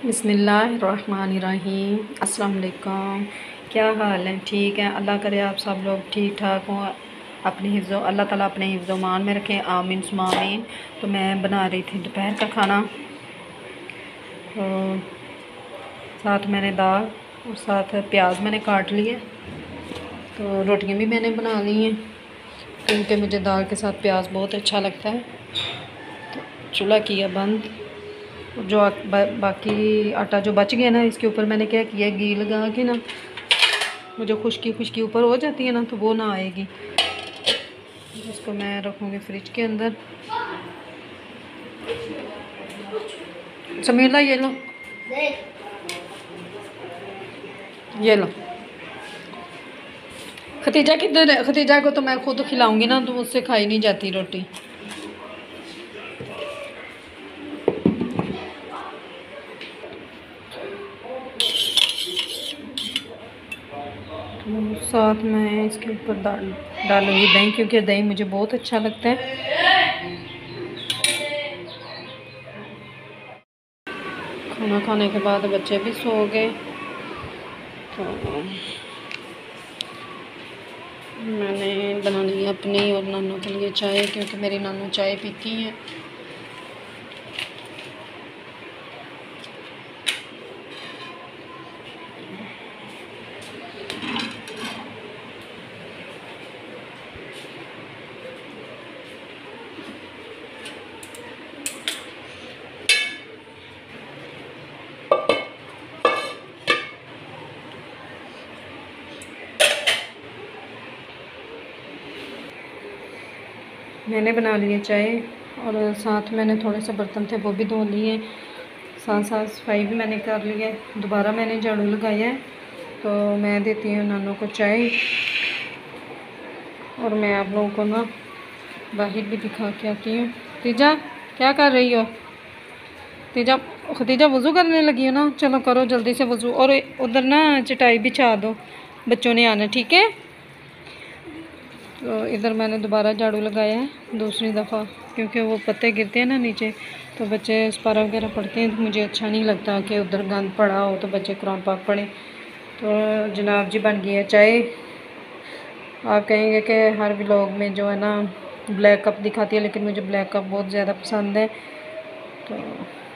बिस्मिल्लाहिर्रहमानिर्रहीम। अस्सलाम वालेकुम। क्या हाल है? ठीक है, अल्लाह करे आप सब लोग ठीक ठाक हों। अल्लाह ताला अपने हिफ्ज़ मान में रखें, आमीन सुम्मा आमीन। तो मैं बना रही थी दोपहर का खाना, तो साथ मैंने दाल और साथ प्याज मैंने काट लिए। तो रोटियां भी मैंने बना ली हैं क्योंकि मुझे दाल के साथ प्याज बहुत अच्छा लगता है। तो चूल्हा किया बंद। जो बाकी आटा जो बच गया ना, इसके ऊपर मैंने क्या किया, घी लगा के ना, वो जो खुश्की ऊपर हो जाती है ना, तो वो ना आएगी। इसको मैं रखूँगी फ्रिज के अंदर। समीला ये लो, ये लो। खतीजा किधर है? खतीजा को तो मैं खुद खिलाऊंगी ना, तो मुझसे खाई नहीं जाती रोटी। तो साथ मैं इसके ऊपर डालूंगी दही, क्योंकि दही मुझे बहुत अच्छा लगता है। खाना खाने के बाद बच्चे भी सो गए, तो मैंने बना ली अपनी और नानू के लिए चाय, क्योंकि मेरी नानू चाय पीती हैं। मैंने बना लिए चाय और साथ मैंने थोड़े से बर्तन थे वो भी धो लिए, साथ साथ सफाई भी मैंने कर ली है। दोबारा मैंने झाड़ू लगाया है। तो मैं देती हूँ नानू को चाय, और मैं आप लोगों को ना बाहर भी दिखा के आती हूँ। तीजा क्या कर रही हो? तीजा खतीजा वज़ू करने लगी हो ना? चलो करो जल्दी से वज़ू, और उधर ना चटाई बिछा दो, बच्चों ने आना, ठीक है? तो इधर मैंने दोबारा झाड़ू लगाया है दूसरी दफ़ा, क्योंकि वो पत्ते गिरते हैं ना नीचे, तो बच्चे स्पारा वगैरह पढ़ते हैं, तो मुझे अच्छा नहीं लगता कि उधर गंद पड़ा हो तो बच्चे कुरान पाक पढ़ें। तो जनाब जी बन गई है चाय। आप कहेंगे कि हर व्लॉग में जो है ना ब्लैक कप दिखाती है, लेकिन मुझे ब्लैक कप बहुत ज़्यादा पसंद है। तो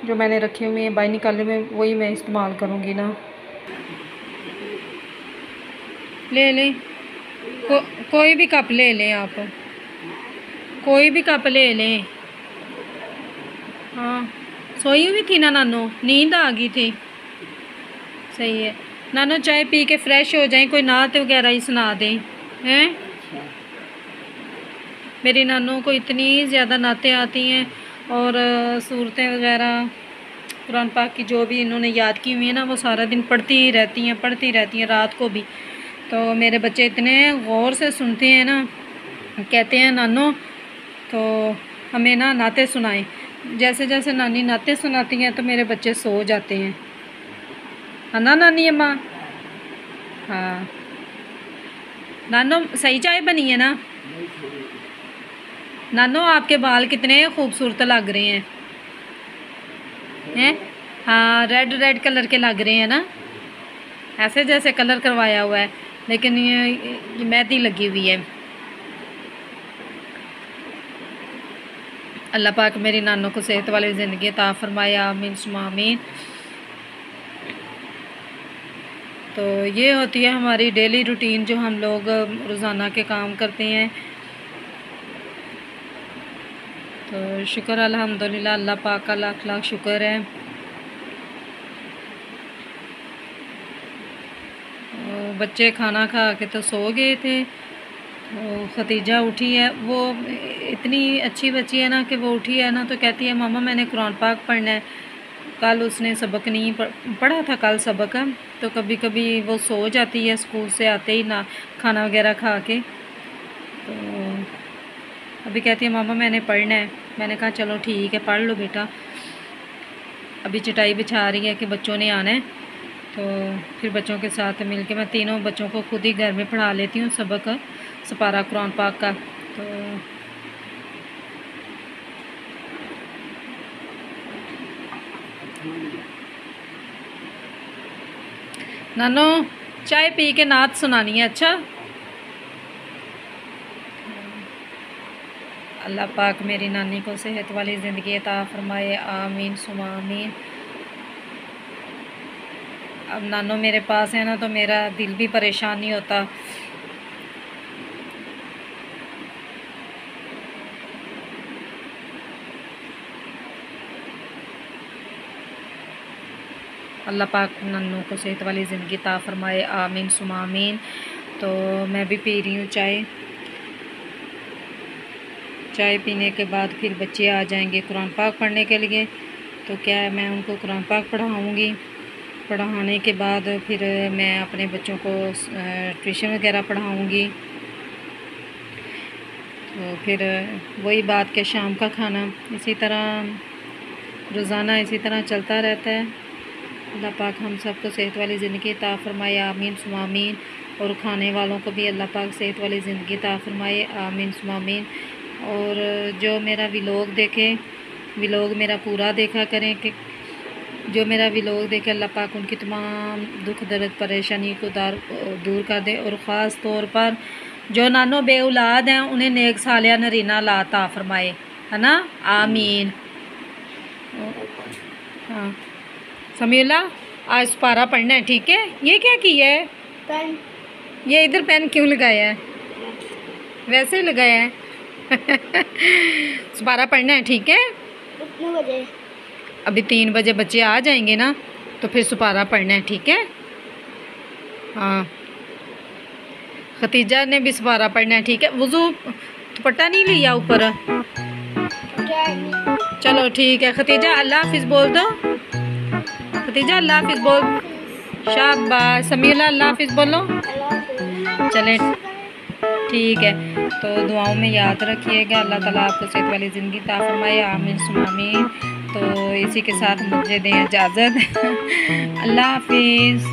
जो मैंने रखे हुए हैं बाहर निकालने में, वही मैं इस्तेमाल करूँगी ना। ले लें कोई भी कप ले लें, आप कोई भी कप ले लें। हाँ, सोई हुई थी ना नानो, नींद आ गई थी। सही है नानो, चाय पी के फ्रेश हो जाएं, कोई नात वगैरह ही सुना दें, हैं? मेरी नानों को इतनी ज़्यादा नातें आती हैं, और सूरतें वगैरह कुरान पाक की जो भी इन्होंने याद की हुई है ना, वो सारा दिन पढ़ती रहती हैं रात को भी। तो मेरे बच्चे इतने गौर से सुनते हैं ना, कहते हैं नानो तो हमें ना नाते सुनाएं। जैसे जैसे नानी नाते सुनाती हैं तो मेरे बच्चे सो जाते हैं, है ना नानी अम्मा? हाँ नानो, सही चाय बनी है ना? नानो आपके बाल कितने खूबसूरत लग रहे हैं? हाँ, रेड कलर के लग रहे हैं ना, ऐसे जैसे कलर करवाया हुआ है, लेकिन ये मेहंदी लगी हुई है। अल्लाह पाक मेरी नानों को सेहत वाली ज़िंदगी अता फरमाए, आमीन सुम्मा आमीन। तो ये होती है हमारी डेली रूटीन, जो हम लोग रोज़ाना के काम करते हैं। तो शुक्र अल्हम्दुलिल्लाह, अल्लाह पाक का लाख लाख शुक्र है। तो बच्चे खाना खा के तो सो गए थे। तो खतीजा उठी है, वो इतनी अच्छी बच्ची है ना कि वो उठी है ना तो कहती है मामा मैंने कुरान पाक पढ़ना है। कल उसने सबक नहीं पढ़ा था, कल सबक, तो कभी कभी वो सो जाती है स्कूल से आते ही ना, खाना वगैरह खा के। तो अभी कहती है मामा मैंने पढ़ना है। मैंने कहा चलो ठीक है पढ़ लो बेटा। अभी चटाई बिछा रही है कि बच्चों ने आना है, तो फिर बच्चों के साथ मिलके मैं तीनों बच्चों को खुद ही घर में पढ़ा लेती हूँ सबक, सपारा कुरान पाक का। तो नानो चाय पी के नात सुनानी है। अच्छा, अल्लाह पाक मेरी नानी को सेहत वाली ज़िंदगी अता फरमाए, आमीन सुमा आमीन। अब नानो मेरे पास है ना तो मेरा दिल भी परेशान नहीं होता। अल्लाह पाक नन्नू को सेहत वाली ज़िंदगी अता फरमाए, आमीन सुमा आमीन। तो मैं भी पी रही हूँ चाय। चाय पीने के बाद फिर बच्चे आ जाएंगे कुरान पाक पढ़ने के लिए। तो क्या है, मैं उनको कुरान पाक पढ़ाऊँगी। पढ़ाने के बाद फिर मैं अपने बच्चों को ट्यूशन वगैरह पढ़ाऊँगी। तो फिर वही बात के शाम का खाना इसी तरह रोज़ाना इसी तरह चलता रहता है। अल्लाह पाक हम सबको सेहत वाली ज़िंदगी अता फरमाए, आमीन सुमा आमीन। और खाने वालों को भी अल्लाह पाक सेहत वाली ज़िंदगी अता फरमाए, आमीन सुमा आमीन। और जो मेरा व्लॉग देखे, व्लॉग मेरा पूरा देखा करें कि जो मेरा व्लॉग देखे अल्लाह पाक उनकी तमाम दुख दर्द परेशानी को दूर कर दे। और ख़ास तौर पर जो नानो बे औलाद हैं उन्हें नेक सालिया नरीना ला अता फरमाए, है ना, आमीन। हाँ समीला, आज सुपारा पढ़ना है, ठीक है। ये क्या किया है? पेन। ये इधर पेन क्यों लगाया है? वैसे ही लगाया है। सुपारा पढ़ना है, ठीक है। कितने बजे? अभी 3 बजे बच्चे आ जाएंगे ना, तो फिर सुपारा पढ़ना है, ठीक है। हाँ, खतीजा ने भी सुपारा पढ़ना है, ठीक है। वुज़ू दुपट्टा नहीं लिया ऊपर? चलो ठीक है। खतीजा अल्लाह हाफिज़ बोल दो। खतीजा अल्लाह हाफिज़ बोल। शाबाश। समीला अल्लाह हाफिज़ बोलो। चलें ठीक है। तो दुआओं में याद रखिएगा। अल्लाह ताला आपको सेहत वाली ज़िंदगी अता फरमाए, आमीन सुमा आमीन। तो इसी के साथ मुझे दें इजाज़त। अल्लाह हाफिज़।